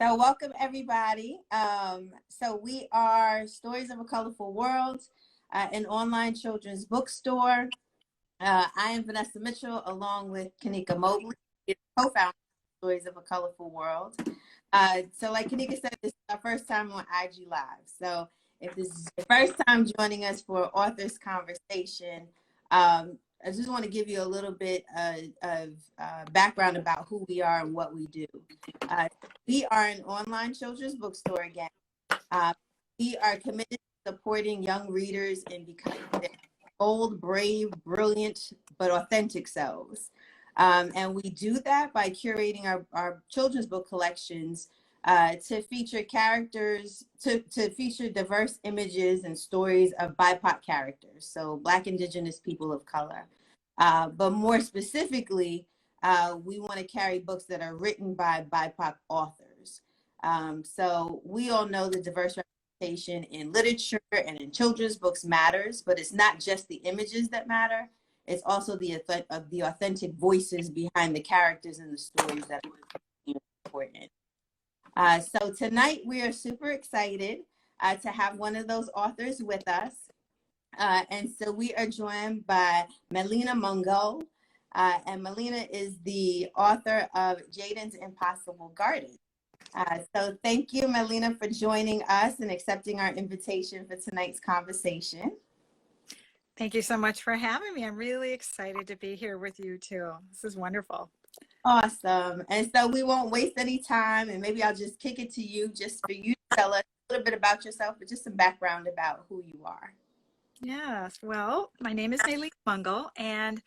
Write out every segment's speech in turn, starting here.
So welcome everybody. So we are Stories of a Colorful World, an online children's bookstore. I am Vanessa Mitchell along with Kanika Mobley, co-founder of Stories of a Colorful World. So like Kanika said, this is our first time on IG Live. So if this is your first time joining us for Authors Conversation, I just want to give you a little bit of background about who we are and what we do. We are an online children's bookstore again. We are committed to supporting young readers in becoming their bold, brave, brilliant, but authentic selves. And we do that by curating our children's book collections to feature characters, to feature diverse images and stories of BIPOC characters, so Black, Indigenous, people of color. But more specifically, we want to carry books that are written by BIPOC authors. So we all know the diverse representation in literature and in children's books matters, but it's not just the images that matter. It's also the authentic voices behind the characters and the stories that are important. So tonight we are super excited to have one of those authors with us. And so we are joined by Mélina Mangal. And Mélina is the author of Jaden's Impossible Garden. So thank you, Mélina, for joining us and accepting our invitation for tonight's conversation. Thank you so much for having me. I'm really excited to be here with you too. This is wonderful. Awesome. And so we won't waste any time, and maybe I'll just kick it to you just for you to tell us a little bit about yourself, but just some background about who you are. Yes. Well, my name is Mélina Mangal, and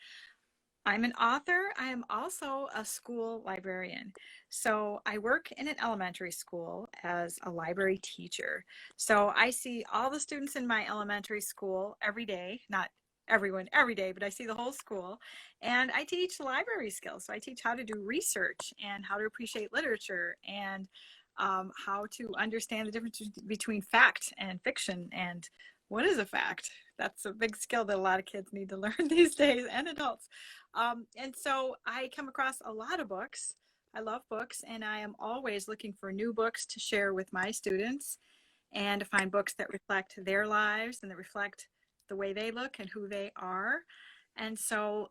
I'm an author. I am also a school librarian. So I work in an elementary school as a library teacher. So I see all the students in my elementary school every day, not everyone every day, but I see the whole school. And I teach library skills. So I teach how to do research and how to appreciate literature and how to understand the difference between fact and fiction and what is a fact. That's a big skill that a lot of kids need to learn these days, and adults. And so I come across a lot of books. I love books, and I am always looking for new books to share with my students and to find books that reflect their lives and that reflect the way they look and who they are. And so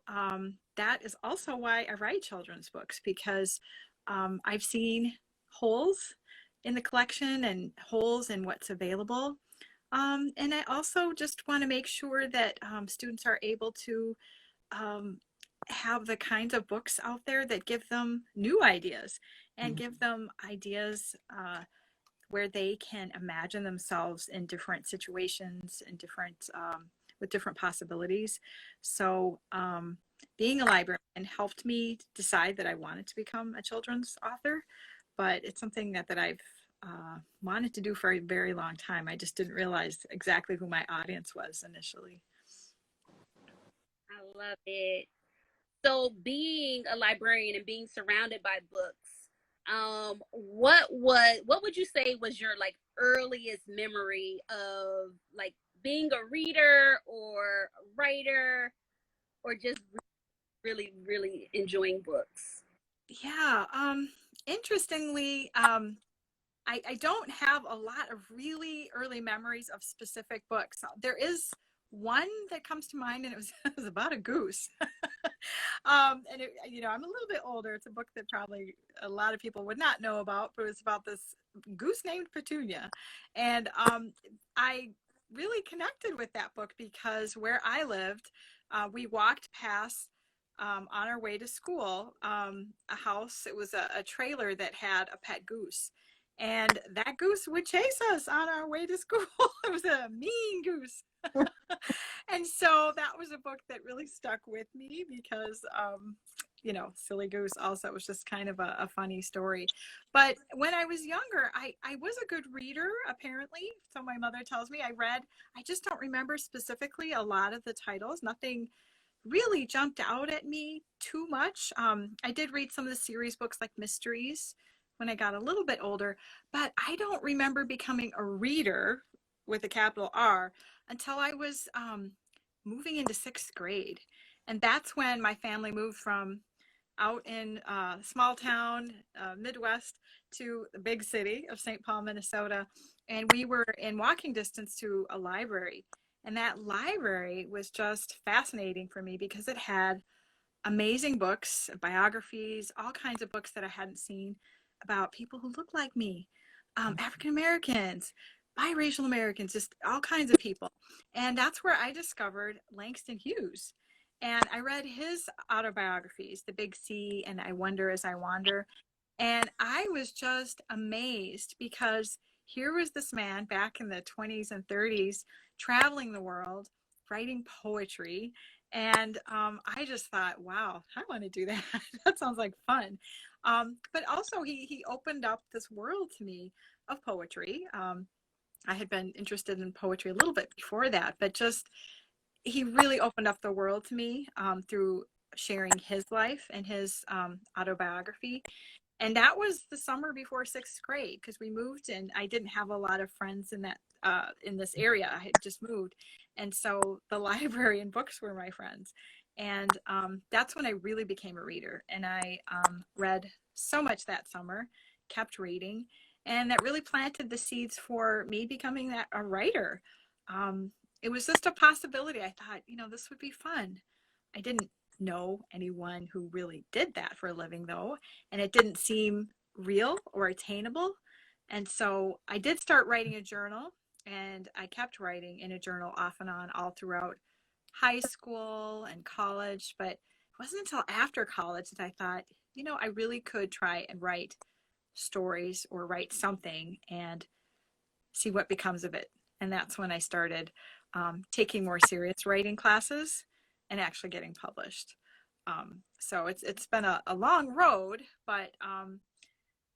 that is also why I write children's books, because I've seen holes in the collection and holes in what's available. And I also just want to make sure that students are able to have the kinds of books out there that give them new ideas and give them ideas where they can imagine themselves in different situations and different with different possibilities. So being a librarian helped me decide that I wanted to become a children's author, but it's something that I've wanted to do for a very long time. I just didn't realize exactly who my audience was initially. I love it. So being a librarian and being surrounded by books, what would you say was your like earliest memory of like being a reader or a writer or just really, really enjoying books? Yeah, interestingly, I don't have a lot of really early memories of specific books. There is one that comes to mind, and it was about a goose. And I'm a little bit older. It's a book that probably a lot of people would not know about, but it was about this goose named Petunia. And I really connected with that book because where I lived, we walked past on our way to school, a house. It was a trailer that had a pet goose. And that goose would chase us on our way to school. It was a mean goose. And so that was a book that really stuck with me because, Silly Goose also was just kind of a funny story. But when I was younger, I was a good reader, apparently. So my mother tells me I read. I just don't remember specifically a lot of the titles. Nothing really jumped out at me too much. I did read some of the series books like Mysteries when I got a little bit older, but I don't remember becoming a reader with a capital R until I was moving into 6th grade. And that's when my family moved from out in small town, Midwest, to the big city of St. Paul, Minnesota. And we were in walking distance to a library. And that library was just fascinating for me because it had amazing books, biographies, all kinds of books that I hadn't seen about people who look like me, African Americans, biracial Americans, just all kinds of people. And that's where I discovered Langston Hughes. And I read his autobiographies, The Big C and I Wonder as I Wander. And I was just amazed because here was this man back in the 20s and 30s traveling the world, writing poetry. And I just thought, wow, I want to do that. That sounds like fun. But also, he opened up this world to me of poetry. I had been interested in poetry a little bit before that, but just he really opened up the world to me through sharing his life and his autobiography. And that was the summer before sixth grade because we moved and I didn't have a lot of friends in that in this area. I had just moved, and so the library and books were my friends. And that's when I really became a reader. And I read so much that summer, kept reading, and that really planted the seeds for me becoming a writer. It was just a possibility. I thought, this would be fun. I didn't know anyone who really did that for a living though, and it didn't seem real or attainable. And so I did start writing a journal, and I kept writing in a journal off and on all throughout high school and college. But it wasn't until after college that I thought, I really could try and write stories or write something and see what becomes of it. And that's when I started taking more serious writing classes and actually getting published. So it's been a long road, but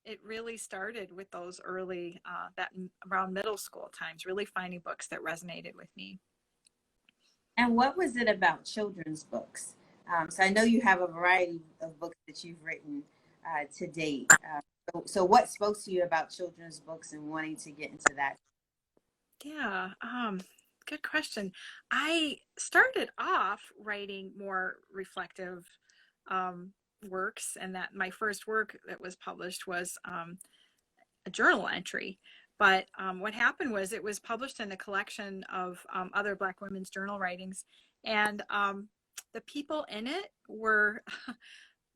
it really started with those early, around middle school times, really finding books that resonated with me. And what was it about children's books? So I know you have a variety of books that you've written to date. So what spoke to you about children's books and wanting to get into that? Yeah, good question. I started off writing more reflective works, and that my first work that was published was a journal entry. But what happened was it was published in a collection of other Black women's journal writings, and the people in it were,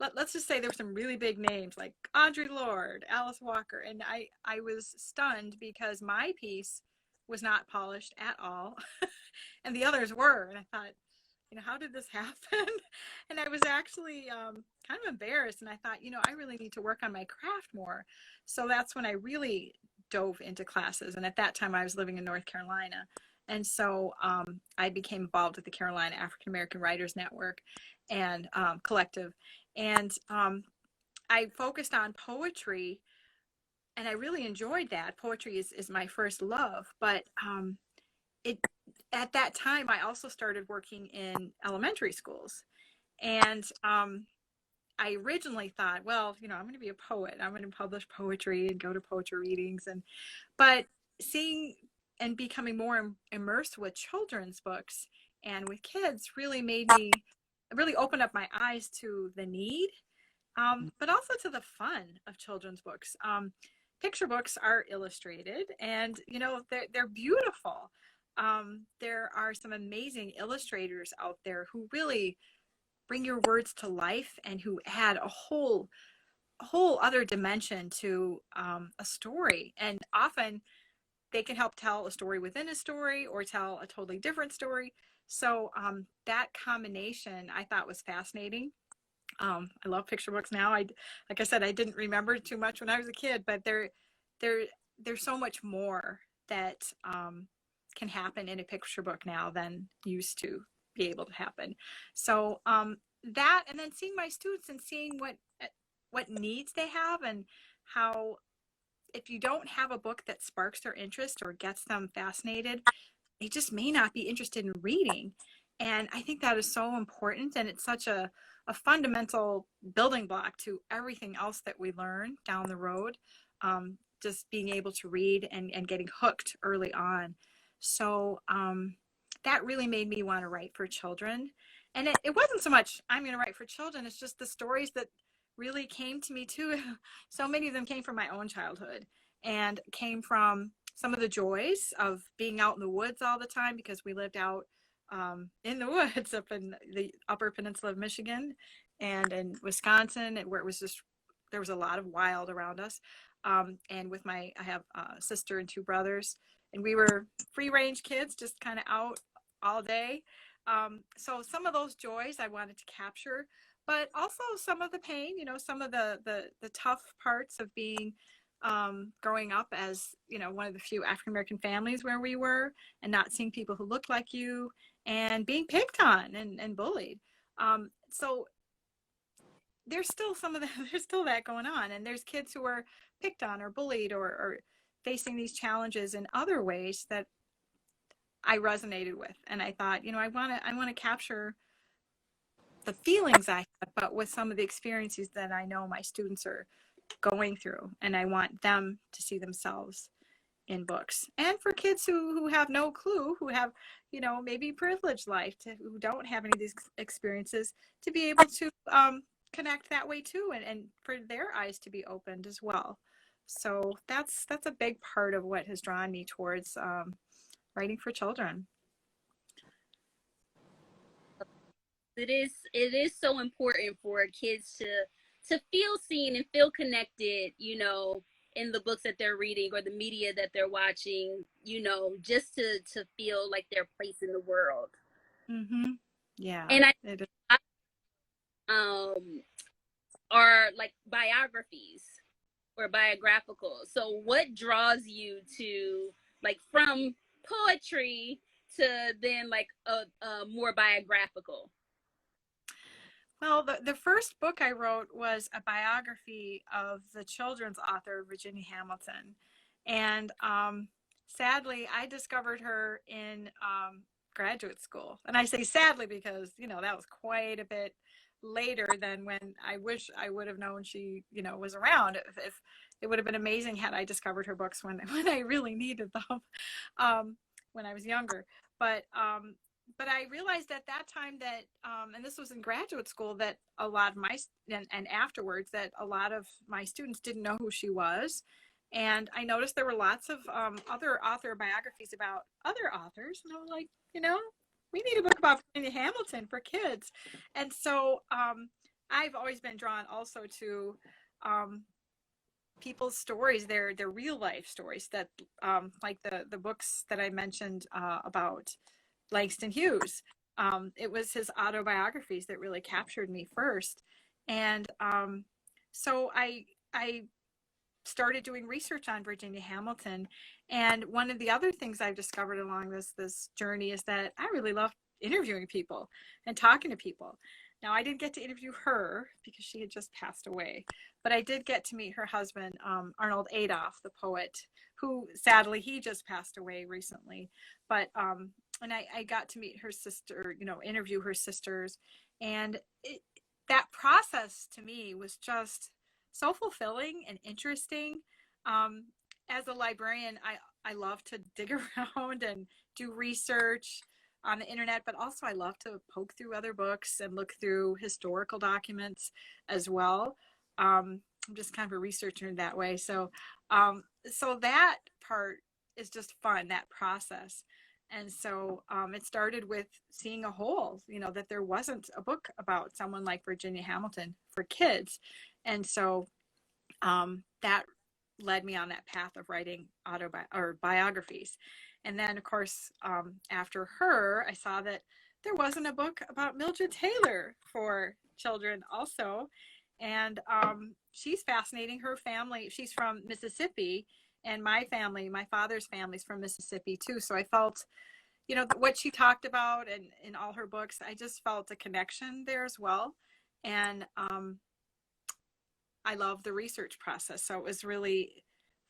let's just say there were some really big names like Audre Lorde, Alice Walker, and I was stunned because my piece was not polished at all, and the others were, and I thought, how did this happen? And I was actually kind of embarrassed, and I thought, I really need to work on my craft more. So that's when I really dove into classes, and at that time I was living in North Carolina, and so I became involved with the Carolina African American Writers Network and Collective, and I focused on poetry, and I really enjoyed that. Poetry is my first love, but at that time I also started working in elementary schools, and I originally thought, well, I'm going to be a poet. I'm going to publish poetry and go to poetry readings, but seeing and becoming more immersed with children's books and with kids really opened up my eyes to the need, but also to the fun of children's books. Picture books are illustrated, and they're beautiful. There are some amazing illustrators out there who really bring your words to life and who add a whole other dimension to a story. And often they can help tell a story within a story or tell a totally different story. So that combination I thought was fascinating. I love picture books now. Like I said, I didn't remember too much when I was a kid, but there's so much more that can happen in a picture book now than used to be able to happen. So that, and then seeing my students and seeing what needs they have, and how if you don't have a book that sparks their interest or gets them fascinated, they just may not be interested in reading. And I think that is so important, and it's such a fundamental building block to everything else that we learn down the road. Just being able to read and getting hooked early on. So that really made me want to write for children. And it wasn't so much I'm going to write for children, it's just the stories that really came to me too. So many of them came from my own childhood and came from some of the joys of being out in the woods all the time, because we lived out in the woods up in the upper peninsula of Michigan and in Wisconsin, where it was just, there was a lot of wild around us. And with I have a sister and two brothers, and we were free range kids, just kind of out all day. So some of those joys I wanted to capture, but also some of the pain, some of the tough parts of being growing up as, one of the few African American families where we were, and not seeing people who looked like you, and being picked on and bullied. So there's still some of that, there's still that going on, and there's kids who are picked on or bullied or facing these challenges in other ways that I resonated with. And I thought, I want to capture the feelings I had, but with some of the experiences that I know my students are going through, and I want them to see themselves in books. And for kids who have no clue, who have, maybe privileged life, who don't have any of these experiences, to be able to connect that way too, and for their eyes to be opened as well. So that's a big part of what has drawn me towards writing for children. It is so important for kids to feel seen and feel connected, in the books that they're reading or the media that they're watching, just to feel like their place in the world. Mm-hmm. Yeah. And are like biographies or biographical. So what draws you to, like, from poetry to then like a more biographical? Well, the first book I wrote was a biography of the children's author, Virginia Hamilton. And sadly, I discovered her in graduate school. And I say sadly because, that was quite a bit later than when I wish I would have known she, was around. If it would have been amazing had I discovered her books when I really needed them, when I was younger. But I realized at that time that, and this was in graduate school, that a lot of and afterwards, that a lot of my students didn't know who she was. And I noticed there were lots of other author biographies about other authors. And I was like, we need a book about Virginia Hamilton for kids. And so I've always been drawn also to people's stories, their real life stories, that like the books that I mentioned about Langston Hughes. It was his autobiographies that really captured me first. And so I started doing research on Virginia Hamilton. And one of the other things I've discovered along this journey is that I really love interviewing people and talking to people. Now, I didn't get to interview her because she had just passed away, but I did get to meet her husband, Arnold Adolph, the poet, who sadly, he just passed away recently. But and I got to meet her sister, interview her sisters. And that process to me was just so fulfilling and interesting. As a librarian, I love to dig around and do research on the internet, but also I love to poke through other books and look through historical documents as well. I'm just kind of a researcher in that way. So that part is just fun, that process. And so it started with seeing a hole, that there wasn't a book about someone like Virginia Hamilton for kids. And so that led me on that path of writing biographies. And then, of course, after her, I saw that there wasn't a book about Mildred Taylor for children also. And she's fascinating. Her family, she's from Mississippi, and my father's family's from Mississippi too. So I felt, what she talked about and in all her books, I just felt a connection there as well. And I love the research process. So it was really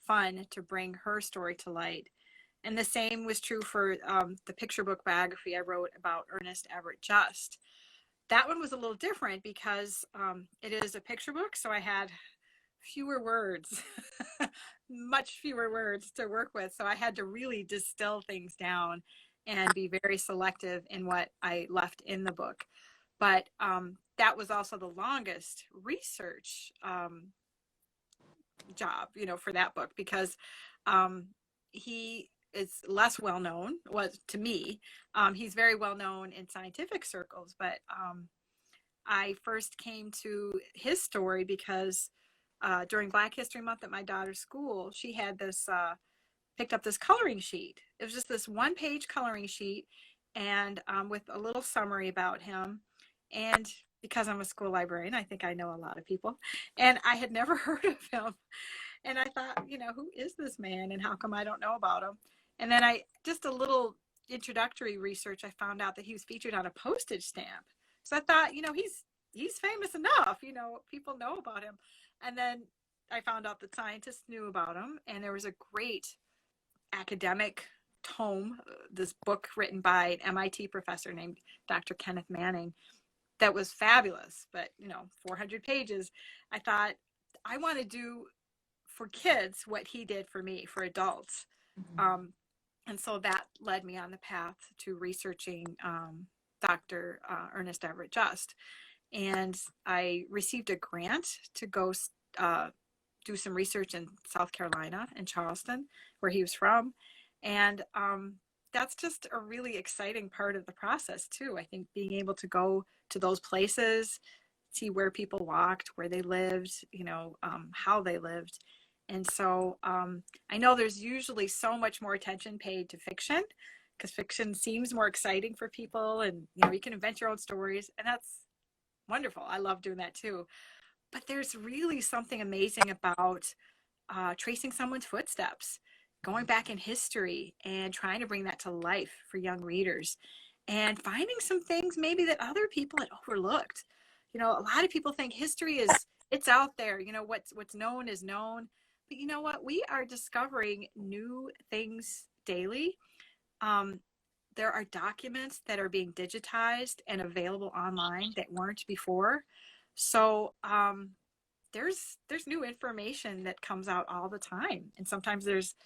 fun to bring her story to light. And the same was true for the picture book biography I wrote about Ernest Everett Just. That one was a little different because it is a picture book. So I had fewer words, much fewer words to work with. So I had to really distill things down and be very selective in what I left in the book. But that was also the longest research job, for that book, because he is less well known, was to me. He's very well known in scientific circles, but I first came to his story because during Black History Month at my daughter's school, she had this picked up this coloring sheet. It was just this one-page coloring sheet, and with a little summary about him. And because I'm a school librarian, I think I know a lot of people, and I had never heard of him. And I thought, who is this man, and how come I don't know about him? And then just a little introductory research, I found out that he was featured on a postage stamp. So I thought, he's famous enough, people know about him. And then I found out that scientists knew about him, and there was a great academic tome, this book written by an MIT professor named Dr. Kenneth Manning, that was fabulous, but 400 pages. I thought, I want to do for kids what he did for me, for adults. And so that led me on the path to researching Dr. Ernest Everett Just. And I received a grant to go do some research in South Carolina, in Charleston, where he was from. And that's just a really exciting part of the process too. I think being able to go to those places, see where people walked, where they lived, how they lived. And so I know there's usually so much more attention paid to fiction, because fiction seems more exciting for people, and you can invent your own stories, and that's wonderful. I love doing that too. But there's really something amazing about tracing someone's footsteps, going back in history and trying to bring that to life for young readers, and finding some things maybe that other people had overlooked. A lot of people think history it's out there. What's known is known. But you know what? We are discovering new things daily. There are documents that are being digitized and available online that weren't before. So there's new information that comes out all the time. And sometimes there's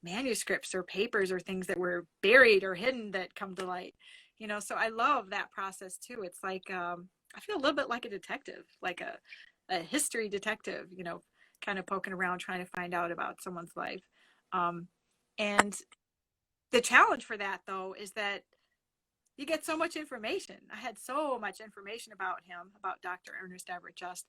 manuscripts or papers or things that were buried or hidden that come to light. So I love that process too. It's like I feel a little bit like a detective, like a history detective, kind of poking around trying to find out about someone's life. And the challenge for that, though, is that you get so much information. I had so much information about him, about Dr. Ernest Everett Just.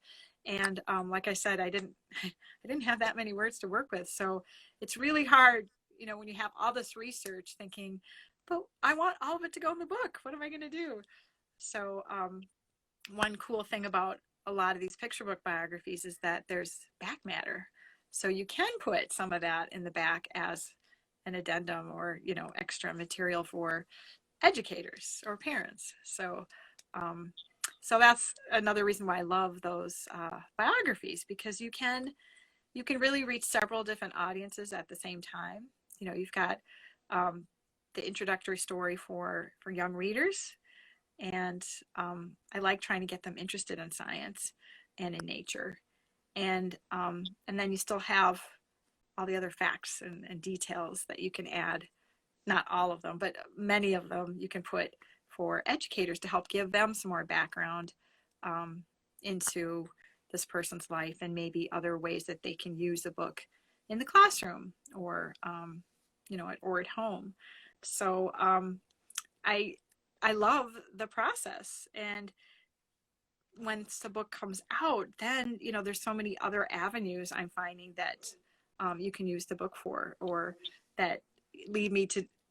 And like I said, I didn't have that many words to work with. So it's really hard, when you have all this research thinking, but I want all of it to go in the book. What am I going to do? So one cool thing about a lot of these picture book biographies is that there's back matter. So you can put some of that in the back as an addendum or, extra material for educators or parents. So that's another reason why I love those biographies, because you can really reach several different audiences at the same time. You've got the introductory story for young readers. And I like trying to get them interested in science and in nature. And then you still have all the other facts and details that you can add. Not all of them, but many of them you can put for educators to help give them some more background into this person's life, and maybe other ways that they can use the book in the classroom or, or at home. So I love the process. And once the book comes out, then, there's so many other avenues I'm finding that you can use the book for, or that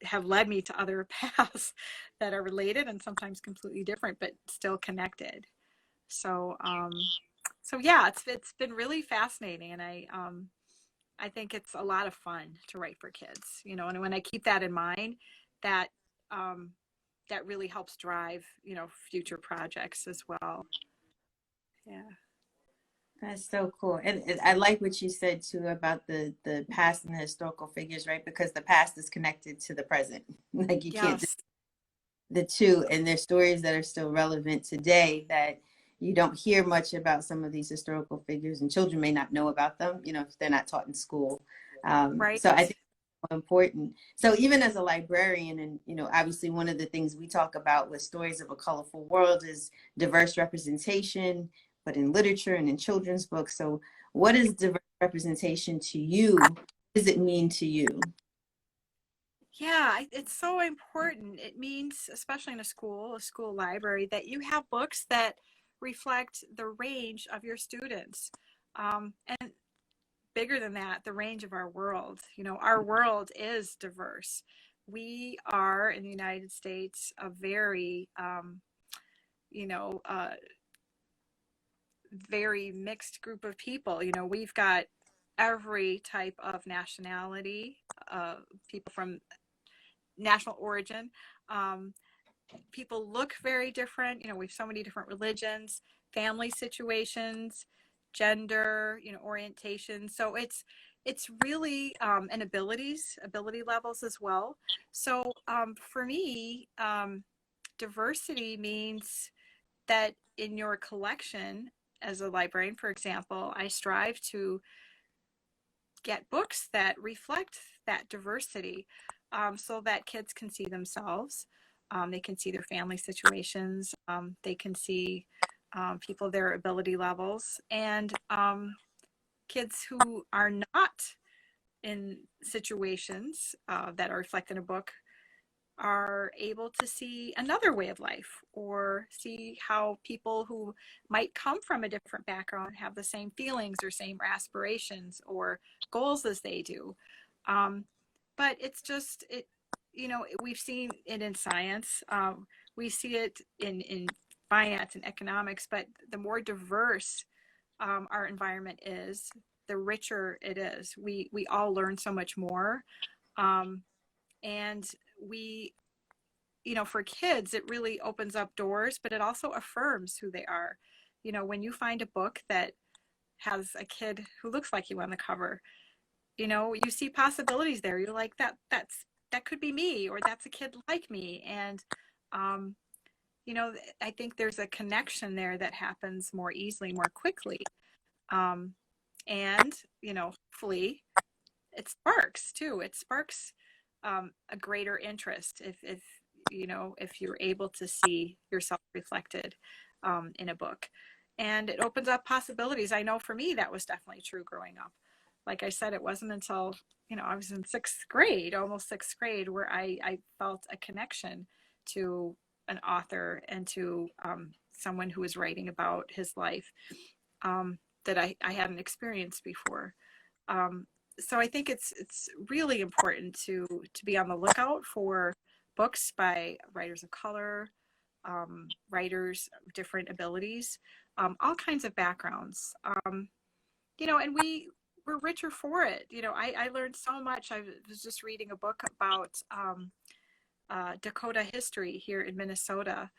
have led me to other paths that are related and sometimes completely different, but still connected. So yeah, it's been really fascinating. And I think it's a lot of fun to write for kids, and when I keep that in mind, that really helps drive, future projects as well. Yeah. That's so cool. And I like what you said too about the past and the historical figures, right? Because the past is connected to the present. Like you can't Yes. the two, and there's stories that are still relevant today that you don't hear much about some of these historical figures, and children may not know about them, if they're not taught in school. Right. So I think important. So even as a librarian, and obviously one of the things we talk about with Stories of a Colorful World is diverse representation, but in literature and in children's books. So what is diverse representation to you? What does it mean to you? Yeah, it's so important. It means, especially in a school library, that you have books that reflect the range of your students. And bigger than that, the range of our world. Our world is diverse. We are in the United States a very, you know, uh, very mixed group of people. We've got every type of nationality, people from national origin. Um, People look very different. We have so many different religions, family situations, gender, orientation. So it's really and ability levels as well. So for me, diversity means that in your collection as a librarian, for example, I strive to get books that reflect that diversity, so that kids can see themselves. They can see their family situations. They can see people, their ability levels, and kids who are not in situations that are reflected in a book are able to see another way of life, or see how people who might come from a different background have the same feelings or same aspirations or goals as they do. Um, but it's just, we've seen it in science, we see it in finance and economics, but the more diverse our environment is, the richer it is. We all learn so much more. Um, and we, for kids, it really opens up doors, but it also affirms who they are. When you find a book that has a kid who looks like you on the cover, you see possibilities there. You're like, that could be me, or that's a kid like me. And um, I think there's a connection there that happens more easily, more quickly. um, and hopefully it sparks a greater interest if you're able to see yourself reflected in a book, and it opens up possibilities. I know for me that was definitely true growing up. Like I said, it wasn't until I was in almost sixth grade, where I felt a connection to an author and to someone who was writing about his life, that I hadn't experienced before. Um, so I think it's really important to be on the lookout for books by writers of color, writers of different abilities, all kinds of backgrounds. And we're richer for it. I learned so much. I was just reading a book about Dakota history here in Minnesota.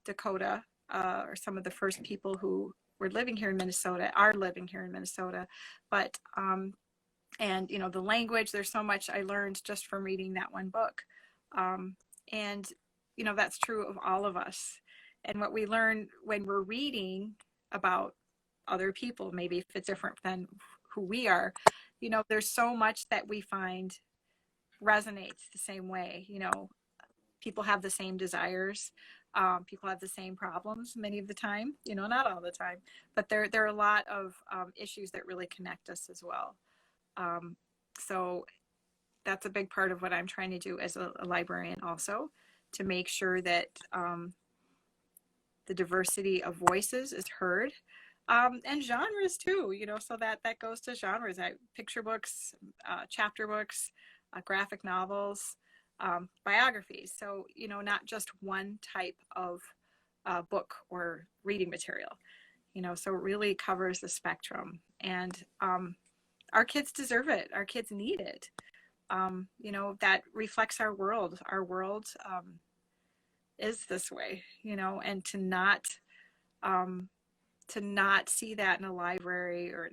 Dakota are some of the first people who are living here in Minnesota. But and the language, there's so much I learned just from reading that one book. And that's true of all of us. And what we learn when we're reading about other people, maybe if it's different than who we are, there's so much that we find resonates the same way. People have the same desires. People have the same problems many of the time, not all the time, but there are a lot of issues that really connect us as well. So that's a big part of what I'm trying to do as a librarian also, to make sure that the diversity of voices is heard, and genres too, so that goes to genres. Picture books, chapter books, graphic novels, biographies. So, not just one type of book or reading material, so it really covers the spectrum. And our kids deserve it. Our kids need it. That reflects our world. Our world is this way, and to not see that in a library or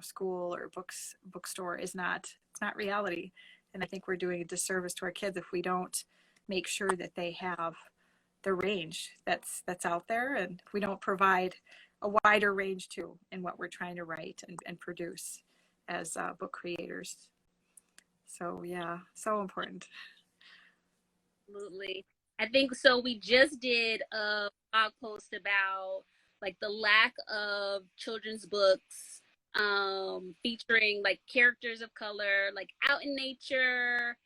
school or bookstore it's not reality. And I think we're doing a disservice to our kids if we don't make sure that they have the range that's out there, and if we don't provide a wider range too in what we're trying to write and produce as book creators. So yeah, so important. Absolutely. I think so. We just did a blog post about like the lack of children's books featuring like characters of color, like out in nature,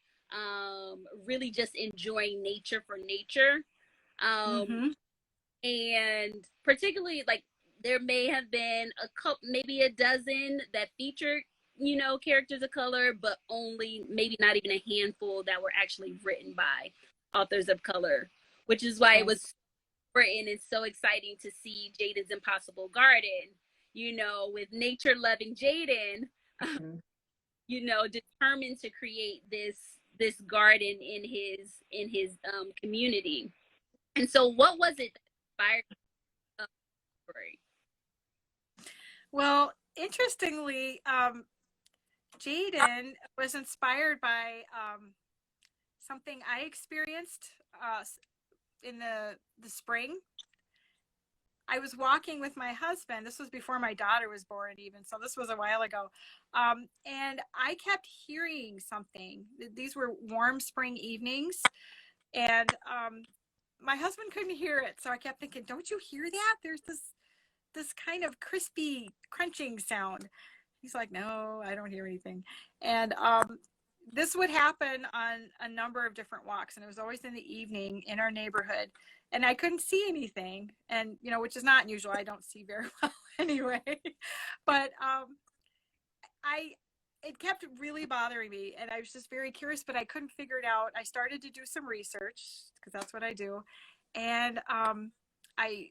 really just enjoying nature for nature. Um, Mm-hmm. and particularly like there may have been a couple, maybe a dozen that featured, you know, characters of color, but only maybe not even a handful that were actually written by authors of color, which is why it Right. was written and so exciting to see Jaden's Impossible Garden, you know, with nature loving Jaden, Mm-hmm. you know, determined to create this garden in his community. And so what was it that inspired the story? Well, interestingly, Jaden was inspired by something I experienced in the spring. I was walking with my husband. This was before my daughter was born, even. So this was a while ago. And I kept hearing something. These were warm spring evenings. And my husband couldn't hear it. So I kept thinking, don't you hear that? There's this kind of crispy crunching sound. He's like, no, I don't hear anything. And this would happen on a number of different walks, and it was always in the evening in our neighborhood. And I couldn't see anything, and you know, which is not unusual. I don't see very well anyway. But I it kept really bothering me, and I was just very curious, but I couldn't figure it out. I started to do some research because that's what I do, and I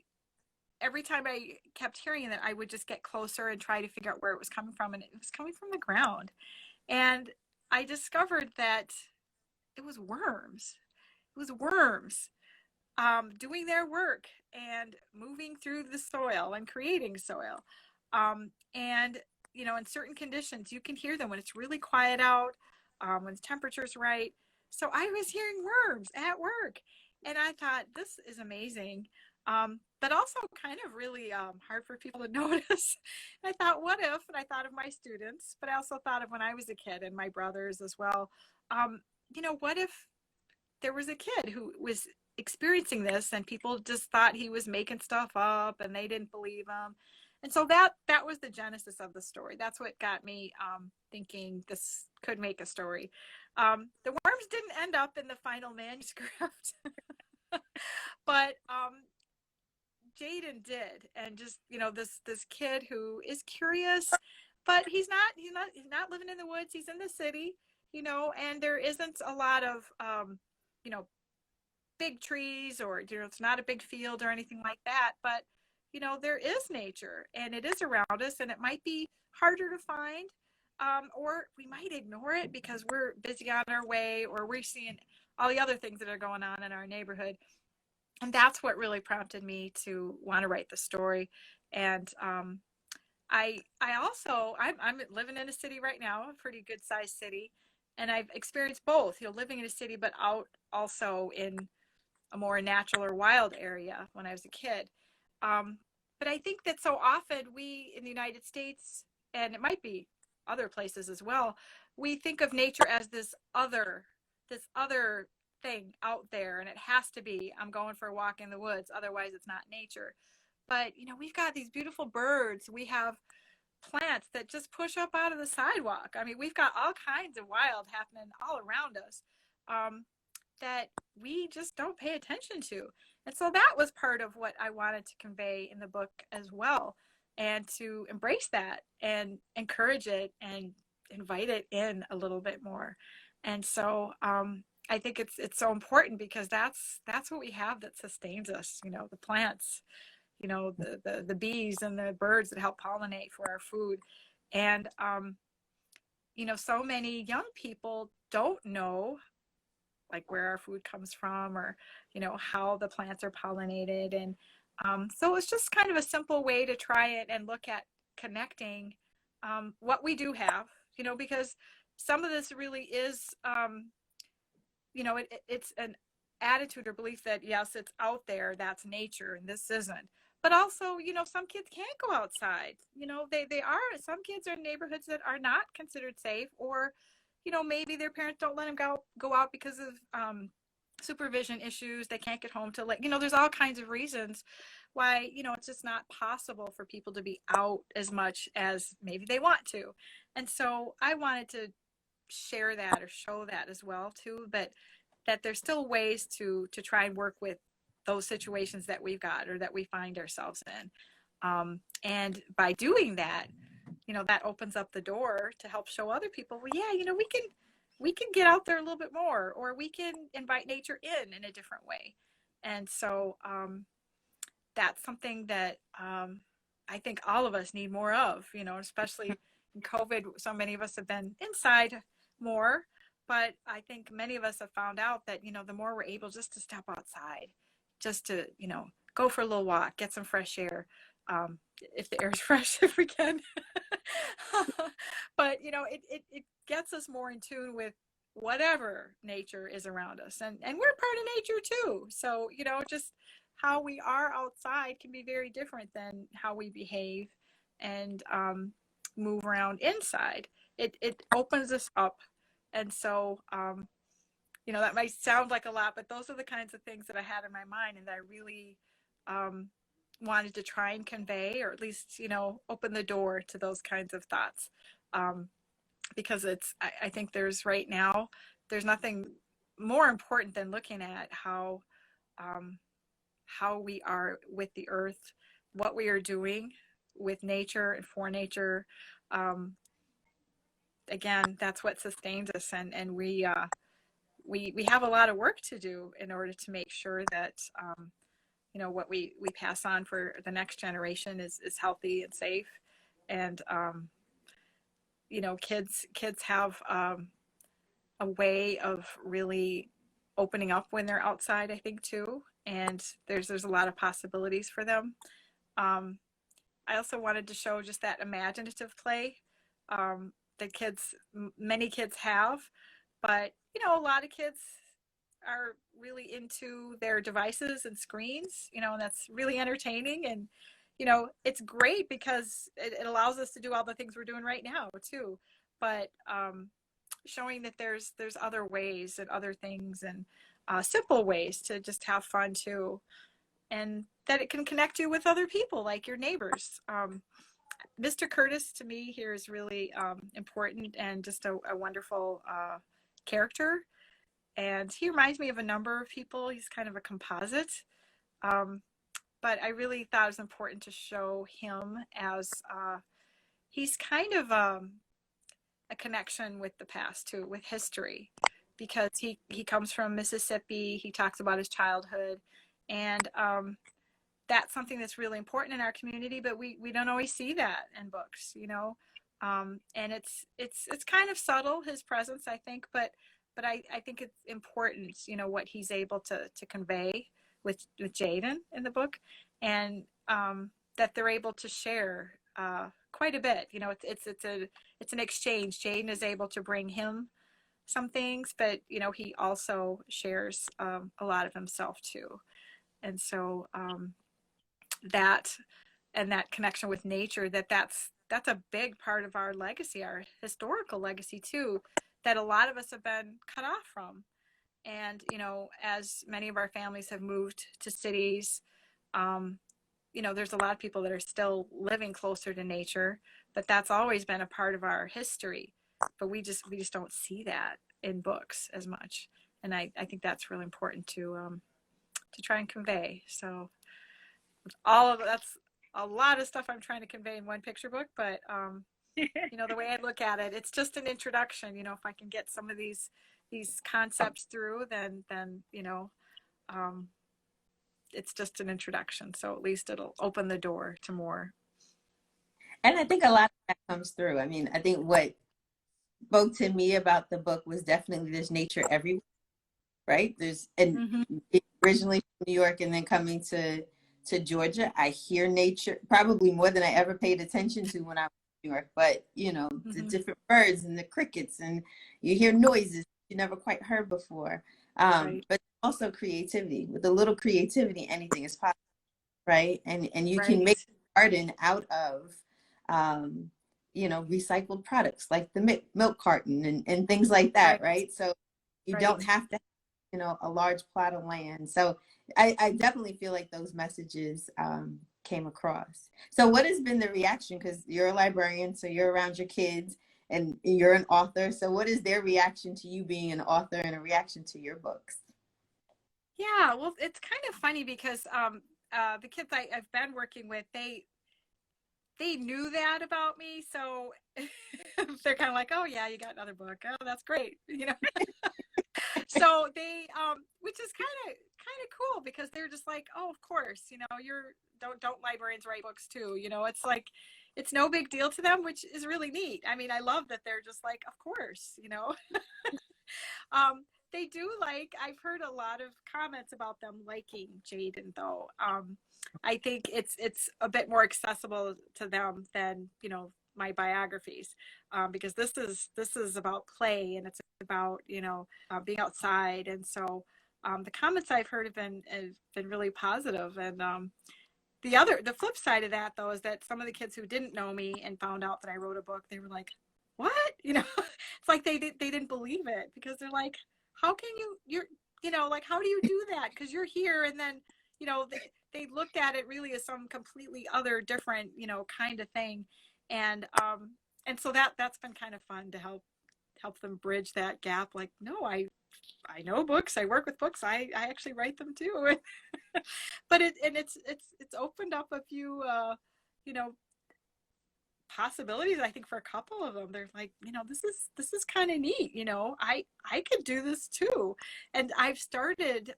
every time I kept hearing it, I would just get closer and try to figure out where it was coming from, and it was coming from the ground. And I discovered that it was worms. It was worms doing their work and moving through the soil and creating soil. And, you know, in certain conditions, you can hear them when it's really quiet out, when the temperature's right. So I was hearing worms at work. And I thought, this is amazing. But also kind of really hard for people to notice. I thought, what if? And I thought of my students, but I also thought of when I was a kid and my brothers as well. Um, you know, what if there was a kid who was experiencing this and people just thought he was making stuff up and they didn't believe him? And so that was the genesis of the story. That's what got me thinking this could make a story. The worms didn't end up in the final manuscript, but Jaden did. And just, you know, this kid who is curious, but he's not living in the woods. He's in the city, you know, and there isn't a lot of you know, big trees, or you know, it's not a big field or anything like that, but you know, there is nature and it is around us, and it might be harder to find, or we might ignore it because we're busy on our way, or we're seeing all the other things that are going on in our neighborhood. And that's what really prompted me to want to write the story. And I also I'm living in a city right now, a pretty good sized city, and I've experienced both, you know, living in a city but out also in a more natural or wild area when I was a kid. Um, but I think that so often we in the United States, and it might be other places as well, we think of nature as this other thing out there, and it has to be, I'm going for a walk in the woods, otherwise it's not nature. But you know, we've got these beautiful birds. We have plants that just push up out of the sidewalk. I mean, we've got all kinds of wild happening all around us. That we just don't pay attention to. And so that was part of what I wanted to convey in the book as well, and to embrace that and encourage it and invite it in a little bit more. And so I think it's so important because that's what we have that sustains us, you know, the plants, you know, the bees and the birds that help pollinate for our food. And you know, so many young people don't know like where our food comes from, or you know, how the plants are pollinated. And so it's just kind of a simple way to try it and look at connecting what we do have, you know, because some of this really is you know, it's an attitude or belief that yes, it's out there, that's nature, and this isn't. But also, you know, some kids can't go outside. You know, they are, some kids are in neighborhoods that are not considered safe, or maybe their parents don't let them go out because of supervision issues. They can't get home till like, there's all kinds of reasons why, it's just not possible for people to be out as much as maybe they want to. And so I wanted to share that or show that as well too, but that there's still ways to try and work with those situations that we've got or that we find ourselves in. And by doing that, that opens up the door to help show other people, well, yeah, we can get out there a little bit more, or we can invite nature in a different way. And so that's something that I think all of us need more of, especially in COVID. So many of us have been inside more, but I think many of us have found out that, the more we're able just to step outside, just to, go for a little walk, get some fresh air, if the air is fresh, if we can. But, it gets us more in tune with whatever nature is around us. And we're part of nature too. So, just how we are outside can be very different than how we behave and move around inside. It opens us up. And so, that might sound like a lot, but those are the kinds of things that I had in my mind and that I really wanted to try and convey, or at least, open the door to those kinds of thoughts. Because I think right now, there's nothing more important than looking at how we are with the earth, what we are doing with nature and for nature. Again, that's what sustains us, and we have a lot of work to do in order to make sure that what we pass on for the next generation is healthy and safe. And kids have a way of really opening up when they're outside, I think too, and there's a lot of possibilities for them. I also wanted to show just that imaginative play that many kids have, but a lot of kids are really into their devices and screens, and that's really entertaining. And it's great because it allows us to do all the things we're doing right now too, but showing that there's other ways and other things and simple ways to just have fun too, and that it can connect you with other people like your neighbors. Mr. Curtis to me here is really important and just a wonderful character, and he reminds me of a number of people. He's kind of a composite, but I really thought it was important to show him as he's kind of a connection with the past too, with history, because he comes from Mississippi. He talks about his childhood, and that's something that's really important in our community, but we don't always see that in books, and it's kind of subtle, his presence, I think, but I think it's important, what he's able to convey with Jaden in the book, and that they're able to share quite a bit. It's an exchange. Jaden is able to bring him some things, but he also shares a lot of himself too. And so that connection with nature, that's a big part of our legacy, our historical legacy too, that a lot of us have been cut off from. And as many of our families have moved to cities, there's a lot of people that are still living closer to nature, but that's always been a part of our history, but we just don't see that in books as much. And I think that's really important to try and convey. So that's a lot of stuff I'm trying to convey in one picture book, but the way I look at it, it's just an introduction. If I can get some of these concepts through, then it's just an introduction. So at least it'll open the door to more. And I think a lot of that comes through. I mean, I think what spoke to me about the book was definitely there's nature everywhere, right? Originally from New York and then coming to Georgia, I hear nature probably more than I ever paid attention to when I was in New York. But the different birds and the crickets, and you hear noises you never quite heard before. Right. But also creativity. With a little creativity, anything is possible, right? And you Right. can make a garden out of recycled products like the milk carton and things like that, right? So you don't have to, a large plot of land. So I definitely feel like those messages came across. So what has been the reaction? Because you're a librarian, so you're around your kids and you're an author. So what is their reaction to you being an author and a reaction to your books? Yeah, well, it's kind of funny because the kids I've been working with, they knew that about me, so they're kind of like, oh yeah, you got another book. Oh, that's great, So they, which is kind of cool because they're just like, oh, of course, you're don't librarians write books too? It's like it's no big deal to them, which is really neat. I mean, I love that they're just like, of course. They do I've heard a lot of comments about them liking Jaden though. I think it's a bit more accessible to them than, my biographies, because this is about play and it's about, being outside. And so, the comments I've heard have been really positive. And, the flip side of that though, is that some of the kids who didn't know me and found out that I wrote a book, they were like, what? It's like they didn't believe it because they're like, how can how do you do that? Because you're here. And then, they looked at it really as some completely other different, kind of thing. And so that's been kind of fun to help them bridge that gap. Like, no, I know books. I work with books. I actually write them too. But it's opened up a few, you know, possibilities. I think for a couple of them, they're like, this is kind of neat. I could do this too. And I've started,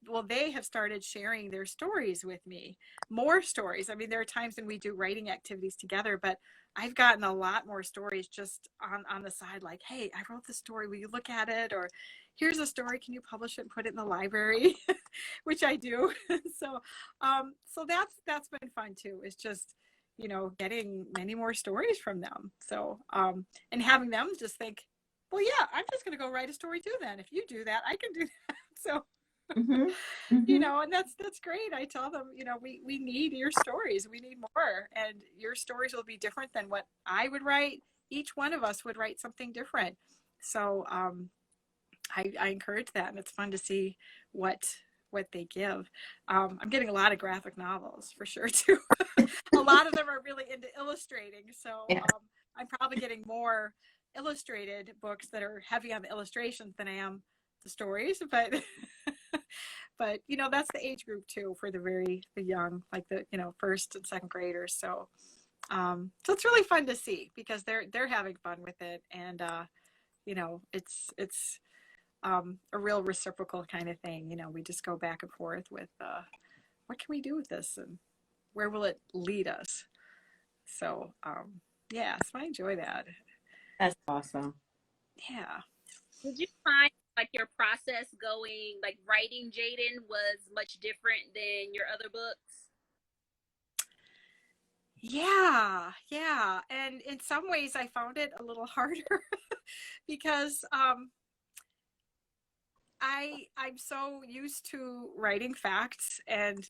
well, they have started sharing their stories with me, more stories. I mean, there are times when we do writing activities together, but I've gotten a lot more stories just on the side, like, hey, I wrote this story, will you look at it? Or here's a story, can you publish it and put it in the library? Which I do. So that's been fun too. It's just, getting many more stories from them. So, and having them just think, well, yeah, I'm just going to go write a story too then. If you do that, I can do that. So, Mm-hmm. Mm-hmm. and that's great. I tell them, we need your stories. We need more. And your stories will be different than what I would write. Each one of us would write something different. So I encourage that. And it's fun to see what they give. I'm getting a lot of graphic novels for sure too. A lot of them are really into illustrating. So Yeah. I'm probably getting more illustrated books that are heavy on the illustrations than I am the stories, but but that's the age group too for the young, like the first and second graders. So so it's really fun to see because they're having fun with it. And it's a real reciprocal kind of thing. We just go back and forth with what can we do with this and where will it lead us. So yeah, so I enjoy that. That's awesome. Yeah. Did you find like your process going, like writing Jaden was much different than your other books? Yeah. And in some ways I found it a little harder because I'm so used to writing facts and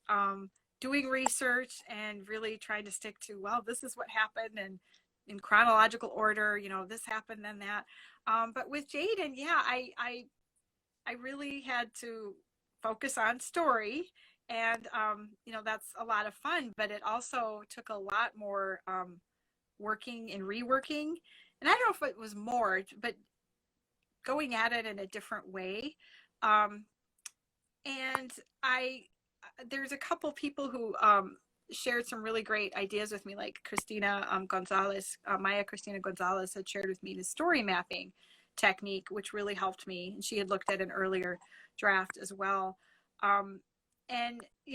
doing research and really trying to stick to, well, this is what happened and in chronological order, this happened, then that. But with Jaden, yeah, I really had to focus on story. And, that's a lot of fun, but it also took a lot more working and reworking. And I don't know if it was more, but going at it in a different way. And there's a couple people who shared some really great ideas with me, like Christina Gonzalez, Maya Christina Gonzalez had shared with me the story mapping technique, which really helped me. And she had looked at an earlier draft as well. And,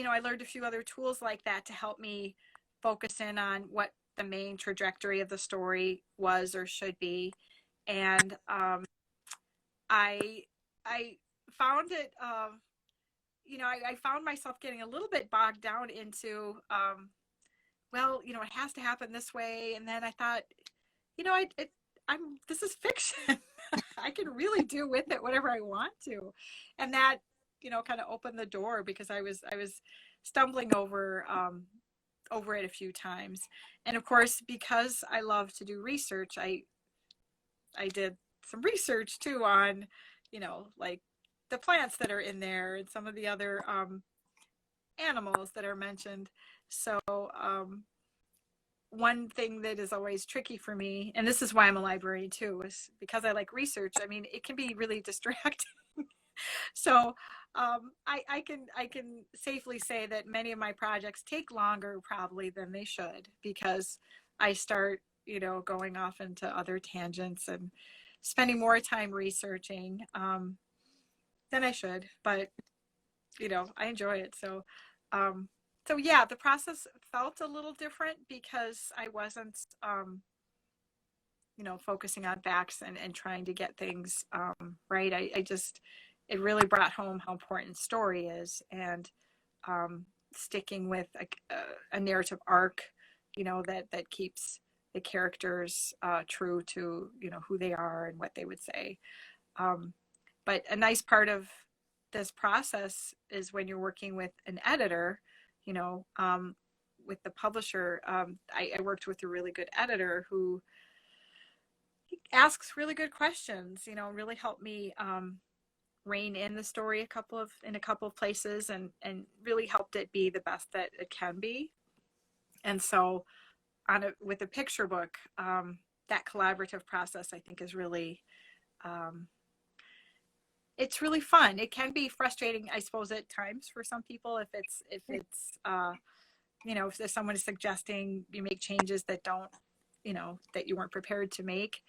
I learned a few other tools like that to help me focus in on what the main trajectory of the story was or should be. And I found it, I found myself getting a little bit bogged down into, well, it has to happen this way. And then I thought, this is fiction. I can really do with it whatever I want to. And that, kind of opened the door because I was stumbling over over it a few times. And of course, because I love to do research, I did some research too on, like the plants that are in there and some of the other animals that are mentioned. So one thing that is always tricky for me, and this is why I'm a librarian too, is because I like research. I mean, it can be really distracting. So I can safely say that many of my projects take longer probably than they should, because I start, going off into other tangents and spending more time researching than I should. But I enjoy it. So yeah, the process felt a little different because I wasn't focusing on facts and trying to get things right. I just, it really brought home how important story is, and sticking with a narrative arc, that keeps the characters true to, who they are and what they would say. But a nice part of this process is when you're working with an editor, with the publisher. I worked with a really good editor who asks really good questions, really helped me rein in the story in a couple of places, and really helped it be the best that it can be. And so with a picture book, that collaborative process, I think, is really it's really fun. It can be frustrating, I suppose, at times for some people if someone is suggesting you make changes that don't, that you weren't prepared to make.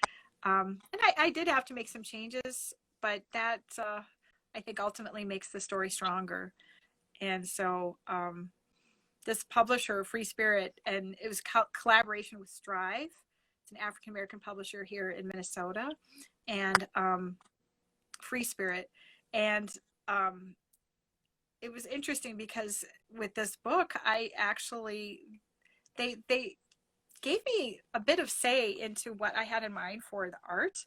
And I did have to make some changes, but that I think ultimately makes the story stronger. And so this publisher, Free Spirit, and it was collaboration with Strive. It's an African American publisher here in Minnesota, and Free Spirit. And it was interesting because with this book, I actually, they gave me a bit of say into what I had in mind for the art.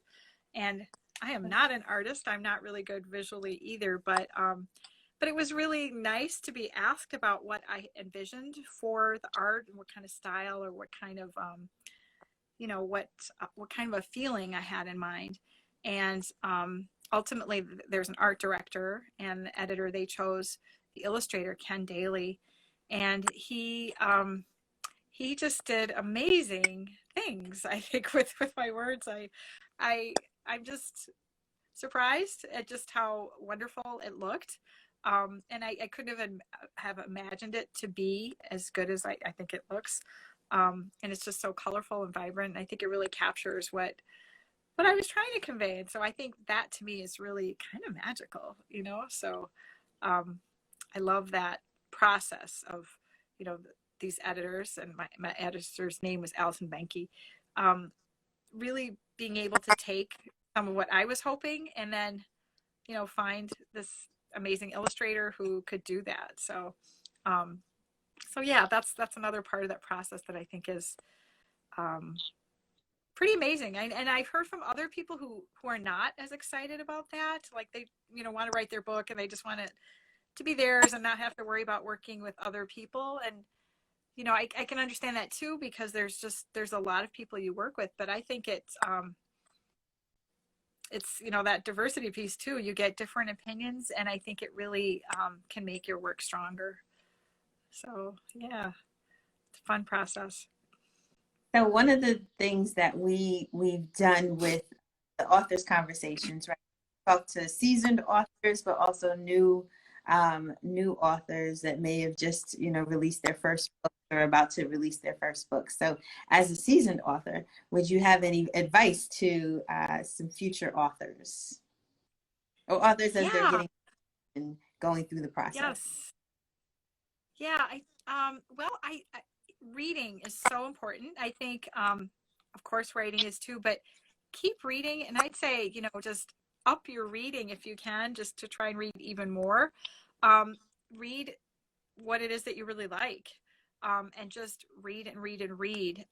And I am not an artist. I'm not really good visually either, but it was really nice to be asked about what I envisioned for the art and what kind of style, or what kind of, what kind of a feeling I had in mind. And ultimately, there's an art director and the editor. They chose the illustrator, Ken Daly, and he just did amazing things, I think, with my words. I'm just surprised at just how wonderful it looked. And I couldn't have imagined it to be as good as I think it looks. And it's just so colorful and vibrant. I think it really captures what I was trying to convey. And so I think that to me is really kind of magical, So I love that process of, these editors, and my editor's name was Allison Benke, really being able to take some of what I was hoping and then, find this amazing illustrator who could do that. So yeah, that's another part of that process that I think is pretty amazing. And I've heard from other people who are not as excited about that. Like they, want to write their book and they just want it to be theirs and not have to worry about working with other people. And, I can understand that too, because there's a lot of people you work with, but I think it's that diversity piece too. You get different opinions, and I think it really can make your work stronger. So yeah, it's a fun process. So one of the things that we've done with the authors conversations, right? Talk to seasoned authors, but also new authors that may have just, released their first book or about to release their first book. So as a seasoned author, would you have any advice to some future authors or authors as they're getting and going through the process? Yes. Yeah. I reading is so important. I think, of course, writing is too, but keep reading. And I'd say, just up your reading if you can, just to try and read even more. Read what it is that you really like, and just read and read and read.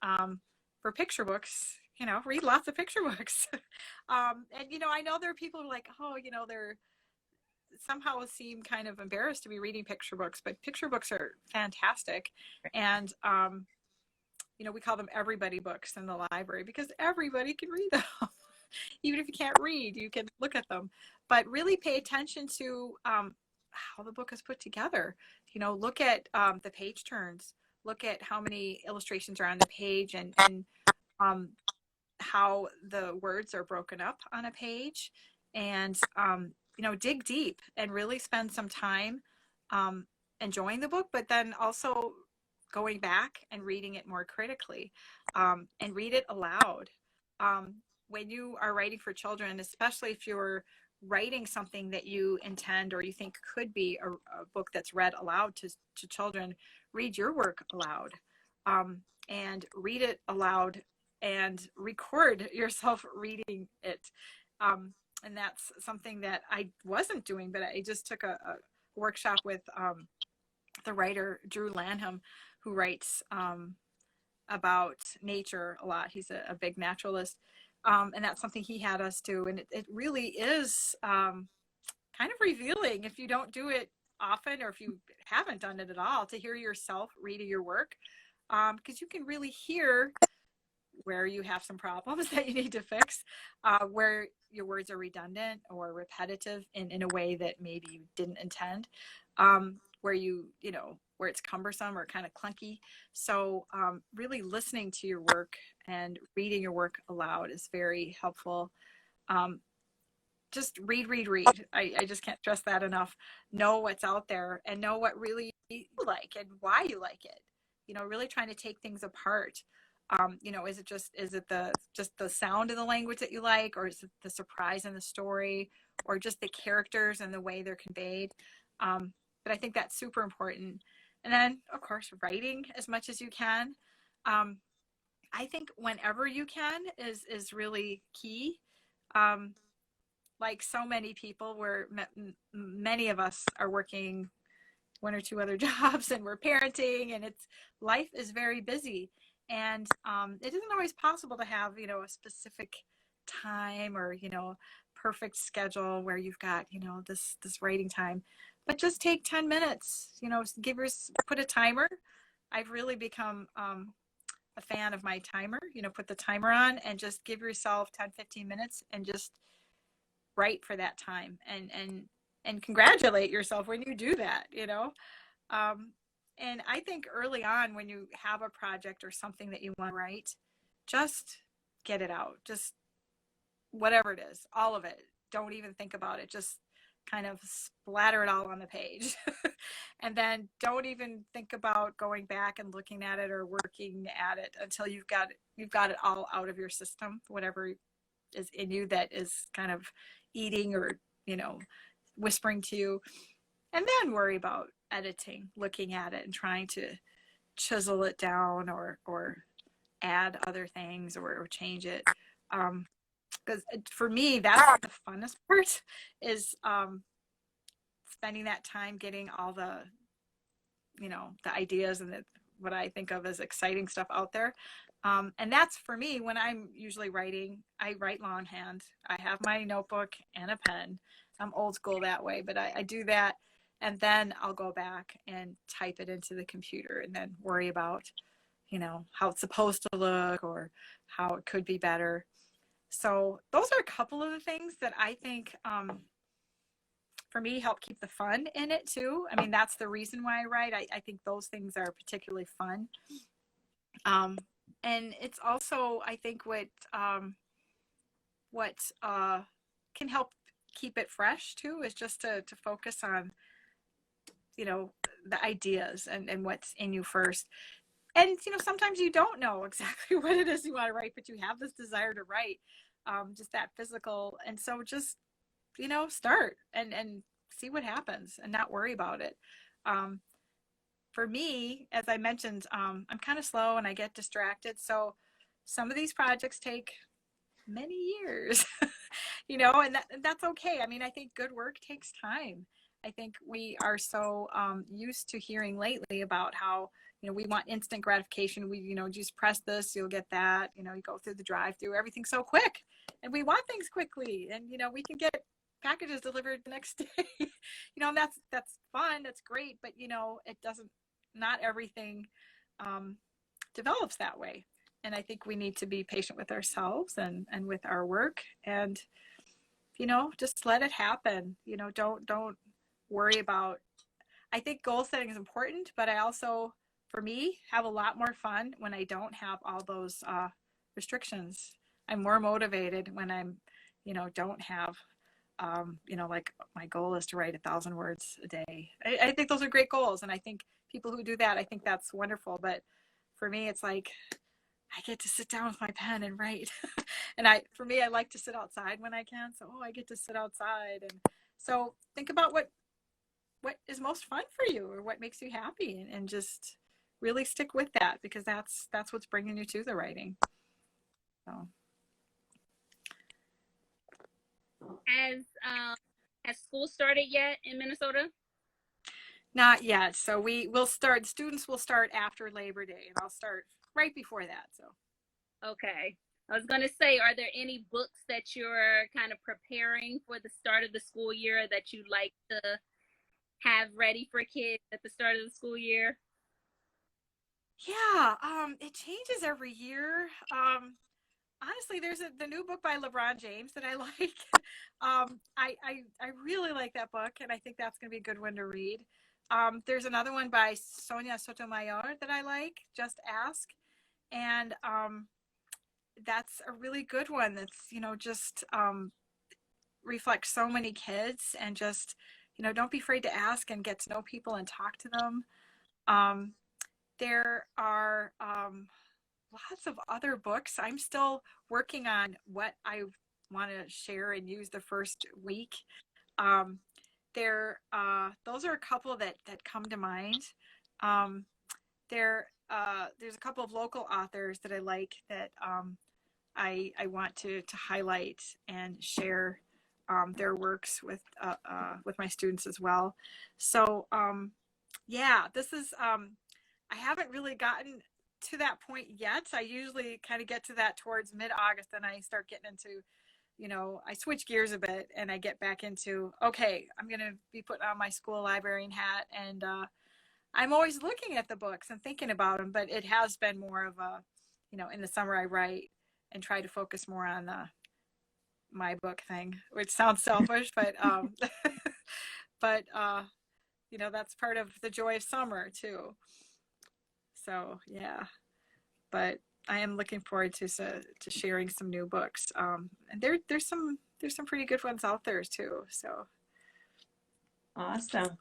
For picture books, read lots of picture books. And, I know there are people who are like, oh, somehow seem kind of embarrassed to be reading picture books, but picture books are fantastic. And, we call them everybody books in the library because everybody can read them. Even if you can't read, you can look at them. But really pay attention to how the book is put together. Look at the page turns. Look at how many illustrations are on the page, and how the words are broken up on a page. And dig deep and really spend some time enjoying the book, but then also going back and reading it more critically, and read it aloud. When you are writing for children, especially if you're writing something that you intend or you think could be a book that's read aloud to children, read your work aloud, and read it aloud and record yourself reading it. And that's something that I wasn't doing, but I just took a workshop with the writer Drew Lanham, who writes about nature a lot. He's a big naturalist. And that's something he had us do. And it really is kind of revealing, if you don't do it often, or if you haven't done it at all, to hear yourself reading your work, because you can really hear where you have some problems that you need to fix, where your words are redundant or repetitive in a way that maybe you didn't intend, where where it's cumbersome or kind of clunky. So really listening to your work and reading your work aloud is very helpful. Just read. I just can't stress that enough. Know what's out there and know what really you like and why you like it. Really trying to take things apart. Is it the sound of the language that you like, or is it the surprise in the story, or just the characters and the way they're conveyed? But I think that's super important. And then, of course, writing as much as you can. I think whenever you can is really key. Like so many people, many of us are working one or two other jobs, and we're parenting, and life is very busy. And it isn't always possible to have, a specific time or, perfect schedule where you've got, this writing time. But just take 10 minutes, put a timer. I've really become a fan of my timer, put the timer on and just give yourself 10, 15 minutes and just write for that time, and congratulate yourself when you do that, And I think early on, when you have a project or something that you want to write, just get it out. Just whatever it is, all of it. Don't even think about it. Just kind of splatter it all on the page. And then don't even think about going back and looking at it or working at it until you've got it all out of your system, whatever is in you that is kind of eating or, whispering to you. And then worry about editing, looking at it and trying to chisel it down or add other things or change it. Because for me, that's the funnest part, is spending that time getting all the ideas and what I think of as exciting stuff out there. And that's, for me, when I'm usually writing, I write longhand. I have my notebook and a pen. I'm old school that way, but I do that. And then I'll go back and type it into the computer and then worry about, how it's supposed to look or how it could be better. So those are a couple of the things that I think, for me, help keep the fun in it too. I mean, that's the reason why I write. I think those things are particularly fun. And it's also, I think, what can help keep it fresh too, is just to focus on, the ideas and what's in you first. And, sometimes you don't know exactly what it is you want to write, but you have this desire to write, just that physical. And so just, start and see what happens and not worry about it. For me, as I mentioned, I'm kind of slow and I get distracted. So some of these projects take many years, and that's okay. I mean, I think good work takes time. I think we are so used to hearing lately about how, we want instant gratification. We, just press this, you'll get that, you go through the drive-through, everything's so quick, and we want things quickly. And, we can get package is delivered the next day. And that's fun, that's great, but it doesn't, not everything develops that way. And I think we need to be patient with ourselves and with our work, and just let it happen. Don't worry about, I think goal setting is important, but I also, for me, have a lot more fun when I don't have all those restrictions. I'm more motivated when I'm, don't have, like my goal is to write 1,000 words a day. I think those are great goals. And I think people who do that, I think that's wonderful. But for me, it's like, I get to sit down with my pen and write. And for me, I like to sit outside when I can. So, I get to sit outside. And so think about what is most fun for you, or what makes you happy, and just really stick with that, because that's what's bringing you to the writing. So. Has school started yet in Minnesota? Not yet. So students will start after Labor Day, and I'll start right before that. So. Okay. I was going to say, are there any books that you're kind of preparing for the start of the school year that you'd like to have ready for kids at the start of the school year? Yeah, it changes every year. Honestly, there's the new book by LeBron James that I like. I really like that book, and I think that's going to be a good one to read. There's another one by Sonia Sotomayor that I like, Just Ask, and that's a really good one. That's just reflects so many kids, and just don't be afraid to ask and get to know people and talk to them. There are lots of other books. I'm still working on what I want to share and use the first week. Those are a couple that come to mind. There's a couple of local authors that I like that I want to highlight and share their works with my students as well. So yeah, this is I haven't really gotten to that point yet. I usually kind of get to that towards mid-August, and I start getting into, I switch gears a bit, and I get back into, okay, I'm going to be putting on my school librarian hat, and I'm always looking at the books and thinking about them, but it has been more of a, in the summer I write and try to focus more on my book thing, which sounds selfish, but but that's part of the joy of summer too. So yeah, but I am looking forward to sharing some new books. And there's some pretty good ones out there too. So awesome.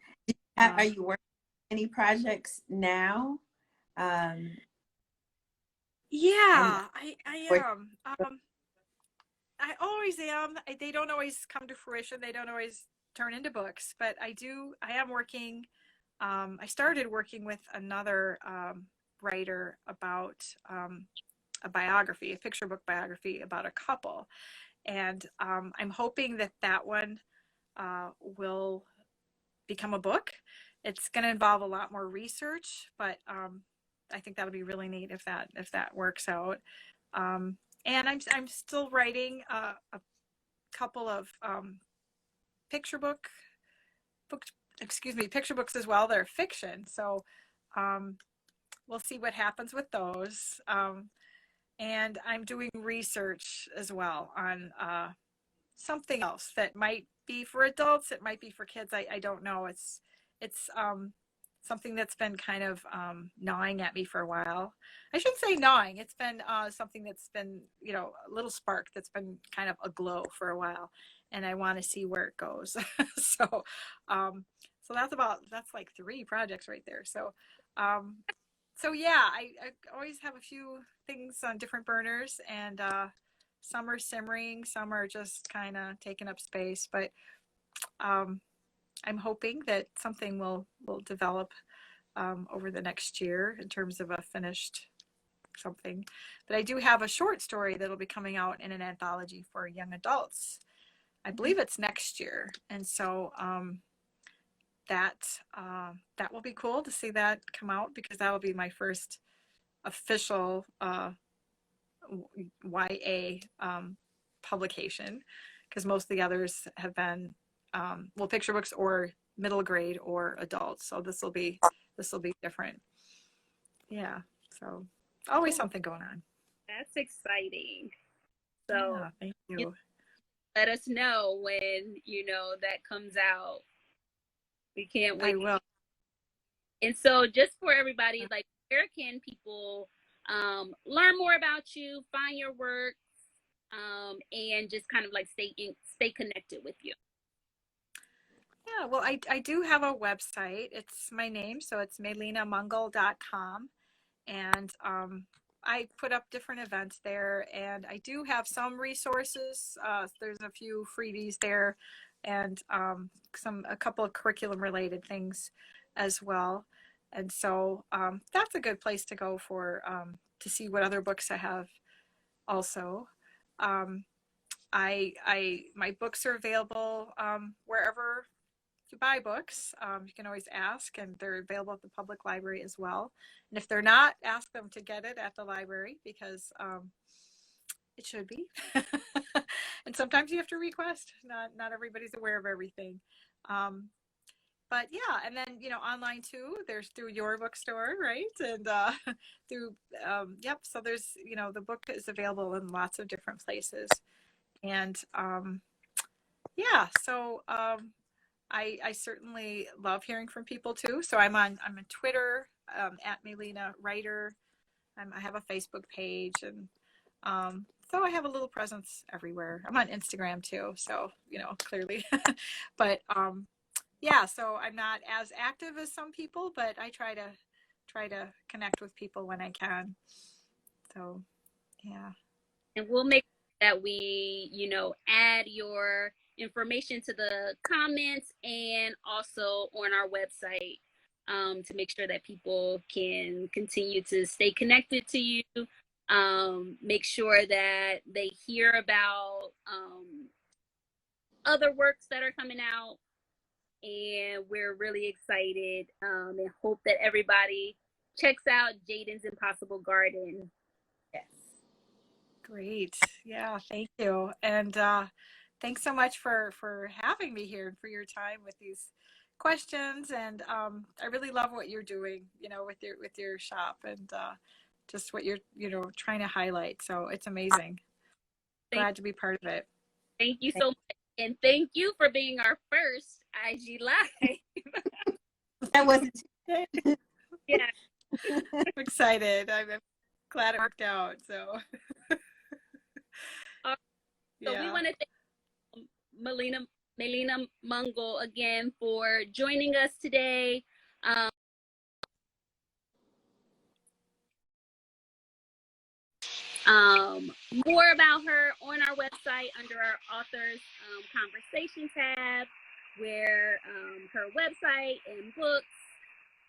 Are you working on any projects now? Yeah, I am. I always am. They don't always come to fruition. They don't always turn into books, but I am working. I started working with another writer about a biography, a picture book biography about a couple. And I'm hoping that one will become a book. It's going to involve a lot more research, but I think that'll be really neat if that works out. And I'm still writing a couple of picture books, picture books as well. They're fiction, so we'll see what happens with those. And I'm doing research as well on something else that might be for adults. It might be for kids. I don't know. It's something that's been kind of gnawing at me for a while. I shouldn't say gnawing. It's been something that's been, a little spark that's been kind of aglow for a while, and I want to see where it goes. So that's like 3 projects right there. So yeah, I always have a few things on different burners, and some are simmering, some are just kind of taking up space, but I'm hoping that something will develop over the next year in terms of a finished something. But I do have a short story that'll be coming out in an anthology for young adults. I believe it's next year, and so that will be cool to see that come out, because that will be my first official YA publication. because most of the others have been, well, picture books or middle grade or adults. So this will be different. Yeah. So always something going on. That's exciting. So Yeah, thank you. let us know when, that comes out. We can't wait. I will. And so just for everybody, like, where can people learn more about you, find your work, and just kind of like stay connected with you? Yeah, well, I do have a website. It's my name, so it's melinamangal.com. And I put up different events there, and I do have some resources. There's a few freebies there, and a couple of curriculum related things as well. And so that's a good place to go for to see what other books I have also. My books are available wherever you buy books. You can always ask, and they're available at the public library as well. And if they're not, ask them to get it at the library, because it should be. And sometimes you have to request. Not everybody's aware of everything. But yeah, and then online too. There's through your bookstore, right? And through yep. So there's the book is available in lots of different places, and yeah. So I certainly love hearing from people too. So I'm on Twitter at Mélina Writer. I have a Facebook page, and so I have a little presence everywhere. I'm on Instagram too, so clearly. But yeah, so I'm not as active as some people, but I try to connect with people when I can. So yeah. And we'll make that we, add your information to the comments and also on our website, to make sure that people can continue to stay connected to you. Make sure that they hear about other works that are coming out. And we're really excited, and hope that everybody checks out Jaden's Impossible Garden. Yes. Great. Yeah, thank you. And thanks so much for having me here and for your time with these questions. And I really love what you're doing, with your shop, and just what you're, trying to highlight. So it's amazing. Glad to be part of it. Thank you so much. And thank you for being our first IG Live. That wasn't Yeah. I'm excited. I'm glad it worked out. So, So we want to thank Mélina Mangal again for joining us today. More about her on our website under our authors conversation tab, where her website and books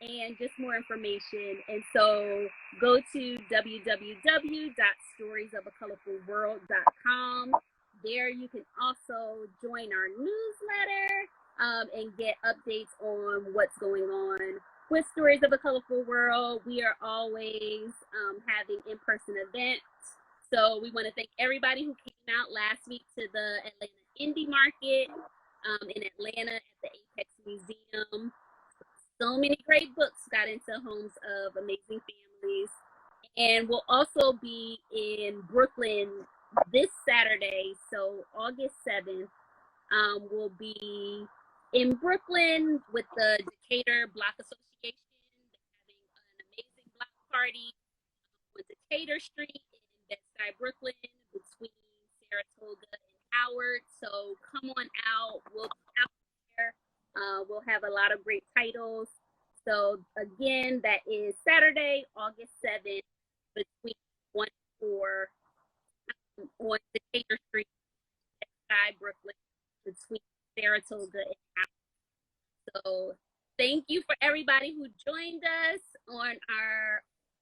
and just more information. And so go to www.storiesofacolorfulworld.com. There you can also join our newsletter and get updates on what's going on with Stories of a Colorful World. We are always having in-person events. So we want to thank everybody who came out last week to the Atlanta Indie Market in Atlanta at the Apex Museum. So many great books got into homes of amazing families. And we'll also be in Brooklyn this Saturday. So August 7th, we'll be in Brooklyn with the Decatur Block Association. They're having an amazing block party on Decatur Street in Bed-Stuy, Brooklyn, between Saratoga and Howard. So come on out. We'll be out there. We'll have a lot of great titles. So again, that is Saturday, August 7th, between 1 and 4 on Decatur Street, Bed-Stuy, Brooklyn, between Saratoga and Howard. So thank you for everybody who joined us on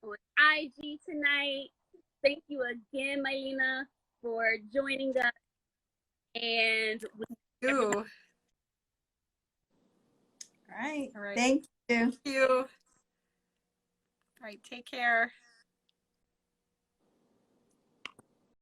IG tonight. Thank you again, Mélina, for joining us. And All right. right. Thank you. Thank you. All right. Take care.